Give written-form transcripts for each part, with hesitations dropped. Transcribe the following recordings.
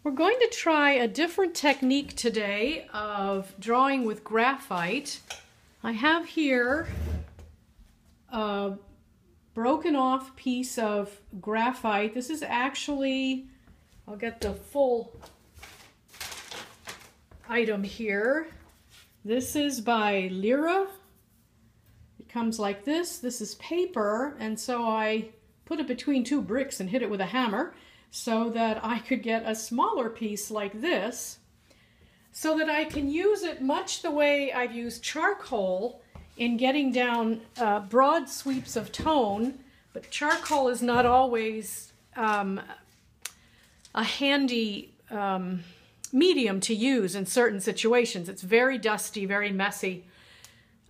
We're going to try a different technique today of drawing with graphite. I have here a broken off piece of graphite. This is actually, I'll get the full item here. This is by Lyra. It comes like this. This is paper, and so I put it between two bricks and hit it with a hammer so that I could get a smaller piece like this, so that I can use it much the way I've used charcoal in getting down broad sweeps of tone, but charcoal is not always a handy medium to use in certain situations. It's very dusty, very messy.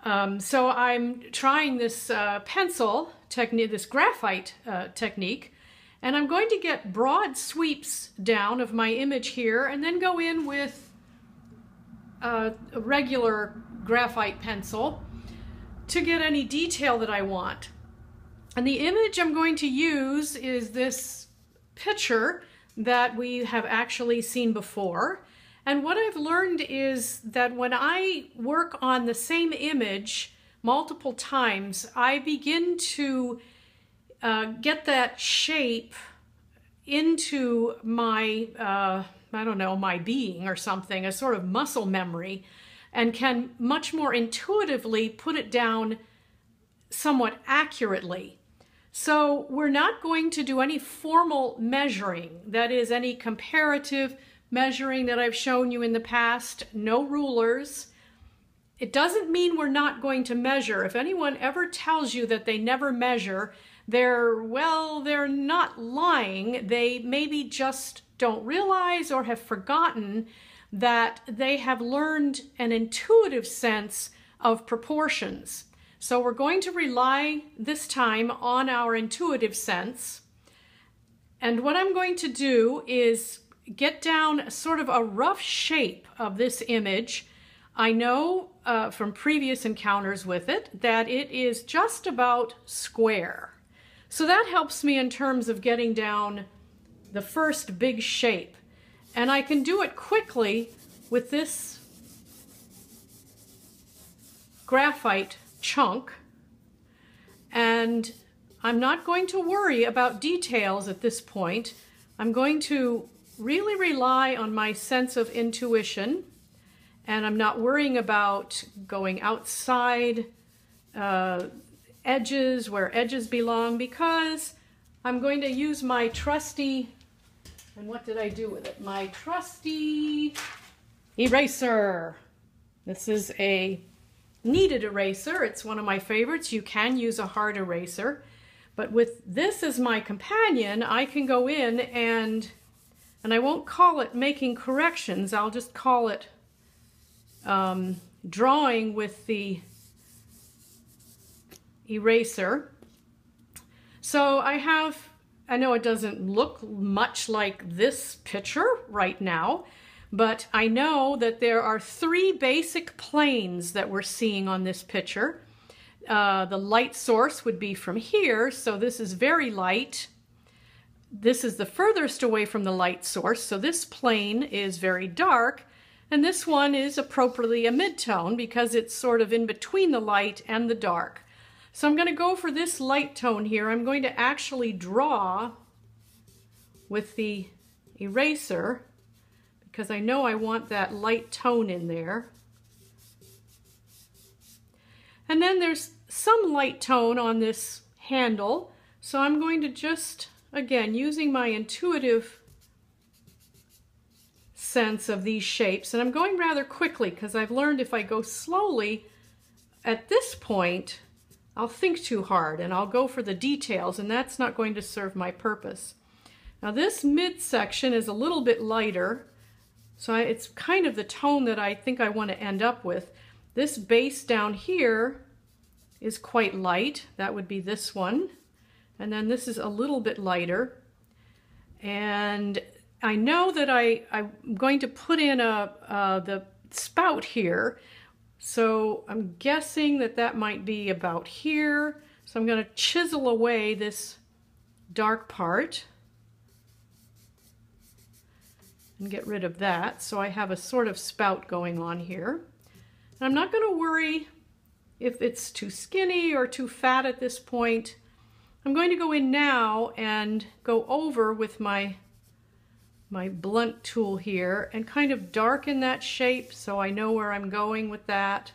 So I'm trying this pencil technique, this graphite technique, and I'm going to get broad sweeps down of my image here and then go in with a regular graphite pencil to get any detail that I want. And the image I'm going to use is this picture that we have actually seen before. And what I've learned is that when I work on the same image multiple times, I begin to get that shape into my, I don't know, my being or something, a sort of muscle memory, and can much more intuitively put it down somewhat accurately. So we're not going to do any formal measuring, that is, any comparative measuring that I've shown you in the past, no rulers. It doesn't mean we're not going to measure. If anyone ever tells you that they never measure, they're not lying. They maybe just don't realize or have forgotten that they have learned an intuitive sense of proportions. So we're going to rely this time on our intuitive sense. And what I'm going to do is get down sort of a rough shape of this image. I know from previous encounters with it that it is just about square. So that helps me in terms of getting down the first big shape. And I can do it quickly with this graphite chunk. And I'm not going to worry about details at this point. I'm going to really rely on my sense of intuition, and I'm not worrying about going outside edges where edges belong, because I'm going to use my trusty, and what did I do with it? My trusty eraser. This is a kneaded eraser. It's one of my favorites. You can use a hard eraser, but with this as my companion, I can go in and I won't call it making corrections. I'll just call it drawing with the eraser. So I know it doesn't look much like this picture right now, but I know that there are three basic planes that we're seeing on this picture. The light source would be from here, so this is very light. This is the furthest away from the light source, so this plane is very dark, and this one is appropriately a mid-tone because it's sort of in between the light and the dark. So I'm going to go for this light tone here. I'm going to actually draw with the eraser because I know I want that light tone in there. And then there's some light tone on this handle, so I'm going to just, again, using my intuitive sense of these shapes, and I'm going rather quickly because I've learned if I go slowly at this point, I'll think too hard and I'll go for the details, and that's not going to serve my purpose. Now this midsection is a little bit lighter, so it's kind of the tone that I think I want to end up with. This base down here is quite light. That would be this one. And then this is a little bit lighter. And I know that I'm going to put in the spout here. So I'm guessing that that might be about here. So I'm going to chisel away this dark part. and get rid of that. So I have a sort of spout going on here. And I'm not going to worry if it's too skinny or too fat at this point. I'm going to go in now and go over with my blunt tool here and kind of darken that shape so I know where I'm going with that.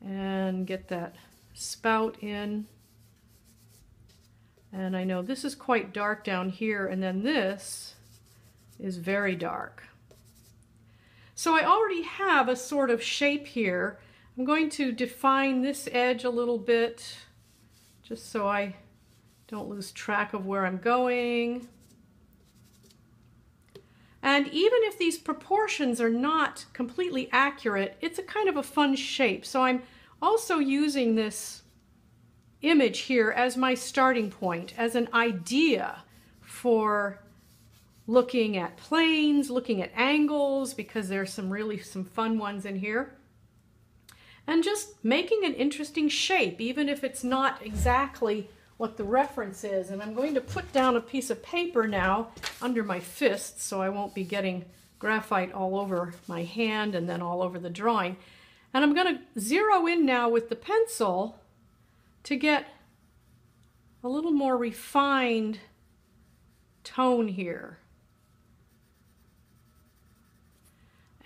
And get that spout in. And I know this is quite dark down here, and then this is very dark. So I already have a sort of shape here. I'm going to define this edge a little bit just so I don't lose track of where I'm going. And even if these proportions are not completely accurate, it's a kind of a fun shape. So I'm also using this image here as my starting point, as an idea for looking at planes, looking at angles, because there's some fun ones in here. And just making an interesting shape, even if it's not exactly what the reference is. And I'm going to put down a piece of paper now under my fist so I won't be getting graphite all over my hand and then all over the drawing. And I'm going to zero in now with the pencil to get a little more refined tone here.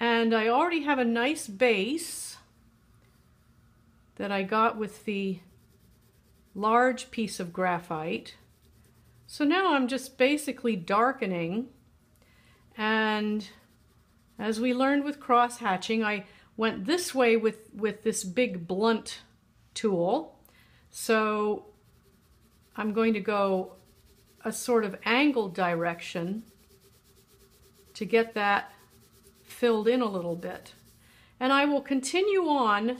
And I already have a nice base that I got with the large piece of graphite. So now I'm just basically darkening, and as we learned with cross hatching, I went this way with this big blunt tool. So I'm going to go a sort of angled direction to get that filled in a little bit. And I will continue on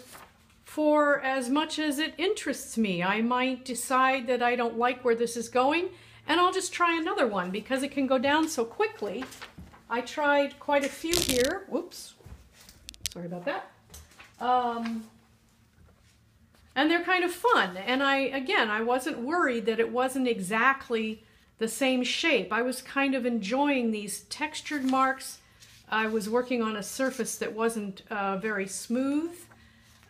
for as much as it interests me. I might decide that I don't like where this is going, and I'll just try another one because it can go down so quickly. I tried quite a few here. Whoops, sorry about that. And they're kind of fun. And I wasn't worried that it wasn't exactly the same shape. I was kind of enjoying these textured marks. I was working on a surface that wasn't very smooth.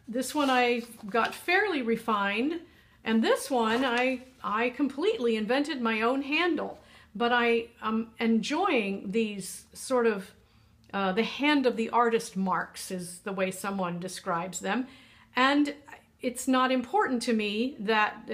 This one I got fairly refined, and this one I completely invented my own handle. But I am enjoying these sort of the hand of the artist marks is the way someone describes them. And it's not important to me that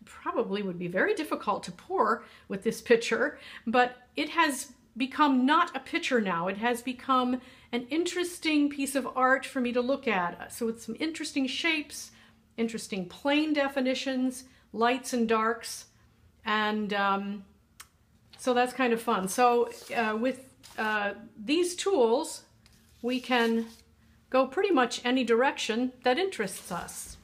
probably would be very difficult to pour with this picture, but it has become not a picture now. It has become an interesting piece of art for me to look at. So it's some interesting shapes, interesting plane definitions, lights and darks, and so that's kind of fun. So with these tools, we can go pretty much any direction that interests us.